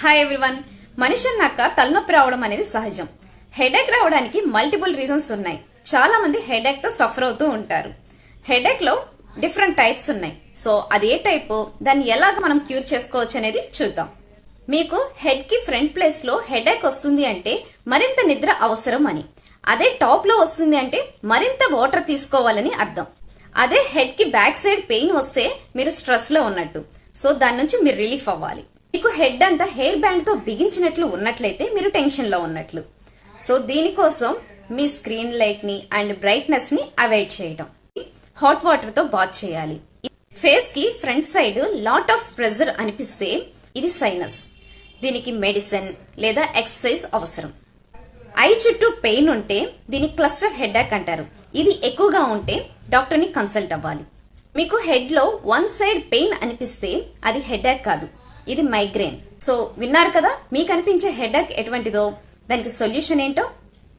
Hi everyone. మనిషి అన్నాక తలనొప్పి రావడం అనేది సహజం. హెడేక్ రావడానికి మల్టిపుల్ రీజన్స్ ఉన్నాయి. చాలా మంది హెడేక్ తో సఫర్ అవుతూ ఉంటారు. హెడేక్ లో డిఫరెంట్ టైప్స్ ఉన్నాయి. సో అది ఏ టైప్, దాన్ని ఎలాగ మనం క్యూర్ చేసుకోవచ్చు అనేది చూద్దాం. మీకు హెడ్ కి ఫ్రంట్ ప్లేస్ లో హెడేక్ వస్తుంది అంటే మరింత నిద్ర అవసరం అని. అదే టాప్ లో వస్తుంది అంటే మరింత వాటర్ తీసుకోవాలని అర్థం. అదే హెడ్ కి బ్యాక్ సైడ్ పెయిన్ వస్తే మీరు స్ట్రెస్ లో ఉన్నట్టు. సో దాని నుంచి మీరు రిలీఫ్ అవ్వాలి. మీకు హెడ్ అంతా హెయిర్ బ్యాండ్ తో బిగించినట్లు ఉన్నట్లయితే మీరు టెన్షన్ లో ఉన్నట్లు. సో దీనికోసం మీ స్క్రీన్ లైట్ ని అండ్ బ్రైట్నెస్ ని అవాయిడ్ చేయడం. హాట్ వాటర్ తో బాత్ చేయాలి. ఫేస్ కి front side lot of pressure అనిపిస్తే ఇది సైనస్. దీనికి మెడిసిన్ లేదా ఎక్సర్సైజ్ అవసరం. ఐ చుట్టూ పెయిన్ ఉంటే దీన్ని క్లస్టర్ హెడేక్ అంటారు. ఇది ఎక్కువగా ఉంటే డాక్టర్ ని కన్సల్ట్ అవ్వాలి. మీకు హెడ్ లో వన్ సైడ్ పెయిన్ అనిపిస్తే అది హెడేక్ కాదు, ఇది మైగ్రేన్. సో విన్నారు కదా, మీకు అనిపించే హెడేక్ ఎటువంటిదో, దానికి సొల్యూషన్ ఏంటో.